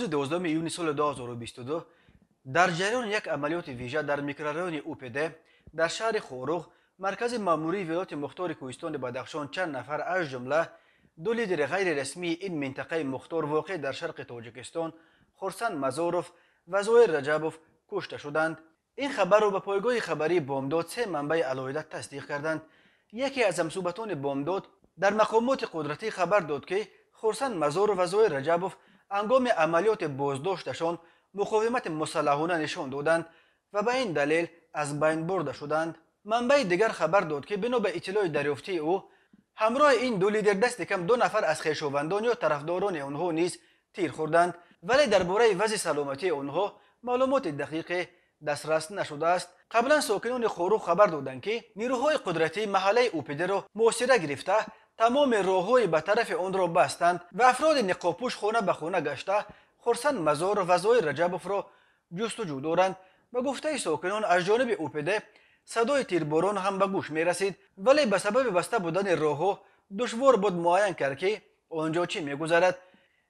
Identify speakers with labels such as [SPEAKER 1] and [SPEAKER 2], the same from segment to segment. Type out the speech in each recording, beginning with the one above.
[SPEAKER 1] روز 12 ایون سال 2022 در جریان یک عملیات ویژه در میکرورایون اوپده در شهر خوروغ مرکز ماموری ولایت مختار کوهستان بدخشان چند نفر از جمله دو لیدر غیر رسمی این منطقه مختار واقع در شرق تاجیکستان خورسند مزاروف و زویر رجبوف کشته شدند. این خبر را به پایگاه خبری بامداد سه منبع علایده تصدیق کردند. یکی از همسوبتان بامداد در مقامات قدرتی خبر داد که خورسند مزاروف و زویر رجبوف هنگام عملیات بازداشتشان مقاومت مسلحانه نشان دادند و به این دلیل از بین برده شدند. منبع دیگر خبر داد که بنا به اطلاع دریافتی او همراه این دو لیدر دست کم دو نفر از خویشاوندان یا طرفداران آنها نیز تیر خوردند، ولی درباره وضع سلامتی آنها معلومات دقیق دسترس نشده است. قبلا ساکنان خوروغ خبر دادند که نیروهای قدرتی محله اوپده را محاصره گرفته تمام راههای به طرف آن را بستند و افراد نقابپوش خانه به خانه گشته خورسند مزار و زویر رجبوف را جستجو دارند. به گفته ساکنان از جانب اوپده صدای تیرباران هم به گوش می رسید، ولی به سبب بسته بودن راهها دشوار بود معاین کرد که آنجا چی می گذرد.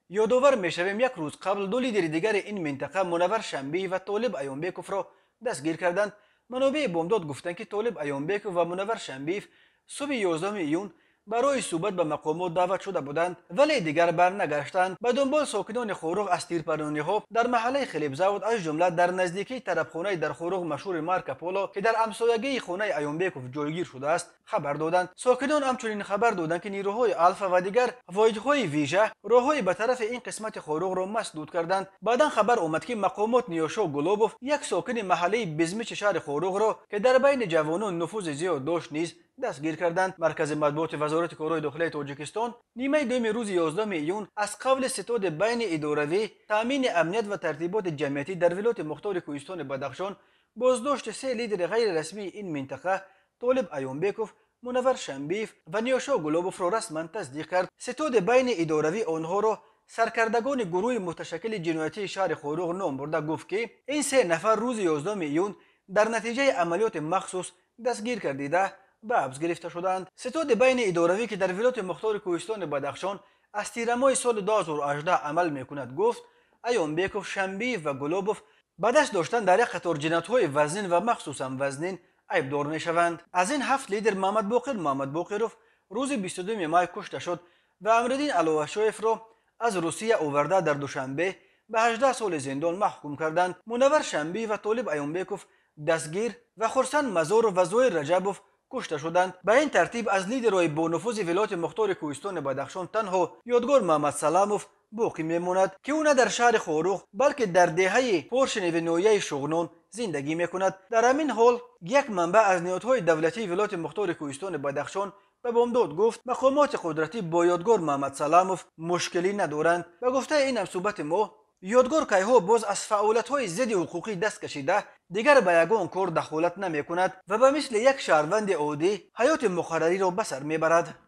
[SPEAKER 1] یادآور می شویم یک روز قبل دو لیدر دیگر این منطقه منور شنبی و طالب ایانبیکوف را دستگیر کردند. منابع بامداد گفتند که طالب ایانبیکوف و منور شنبیف صبح 11 ایون برای صحبت به مقامات دعوت شده بودند، ولی دیگر برنگشتند. به دنبال ساکنان خوروغ از تیرپرانی‌ها در محله خلیبزاد از جمله در نزدیکی طرفخانه در خوروغ مشهور مارک پولو که در همسایگی خانه ایانبیکوف جایگیر شده است خبر دادند. ساکنان همچنین خبر دادند که نیروهای الفا و دیگر واحدهای ویژه راههای به طرف این قسمت خوروغ را مسدود کردند. بعدا خبر آمد که مقامات نیوشا گلوبوف یک ساکن محله بزمیچ شهر خوروغ را که در بین جوانان نفوذ زیاد داشت نیز دستگیر کردند. مرکز مطبوعات وزارت کارهای داخلی تاجیکستان نیمه دوم روز 11 ایون از قبل ستاد بین اداروی تامین امنیت و ترتیبات جمعیتی در ولایت مختار کوهستان بدخشان بازداشت سه لیدر غیر رسمی این منطقه طالب ایانبیکوف، منور شنبیف و نیوشا گلوبوف را رسما تصدیق کرد. ستاد بین اداروی آنها را سرکردگان گروه متشکل جنایتی شهر خوروغ نام برده گفت که این سه نفر روز 11 ایون در نتیجه عملیات مخصوص دستگیر گردیده به حبس گرفته شدند. ستاد بین اداروی که در ولایت مختار کوهستان بدخشان از تیر ماه سال 2018 عمل میکند گفت ایانبیکوف، شنبی و گلوبوف به دست داشتن در یک قطار جنایت‌های وزنین و مخصوصا وزنین عیبدار میشوند. از این هفت لیدر محمد باقروف روز 22 ماه کشته شد و امرالدین علوشایف را از روسیه آورده در دوشنبه به 18 سال زندان محکوم کردند. منور شنبی و طالب ایانبیکوف دستگیر و خورسند مزار و زویر رجبوف کشته شدند. به این ترتیب از لیدرهای با نفوذ ولایت مختار کوهستان بدخشان تنها یادگار محمد سلاموف باقی میماند که او نه در شهر خوروغ بلکه در دهه پورشنی و نویه شغنون زندگی میکند. در همین حال یک منبع از نهادهای دولتی ولایت مختار کوهستان بدخشان به بامداد گفت مقامات قدرتی با یادگار محمد سلاموف مشکلی ندارند. به گفته این همسوبت ما یادگار کیها باز از فعالیت‌های ضد حقوقی دست کشیده دیگر به یگان کار دخالت نمی کند و به مثل یک شهروند عادی حیات مقرری را به سر میبرد.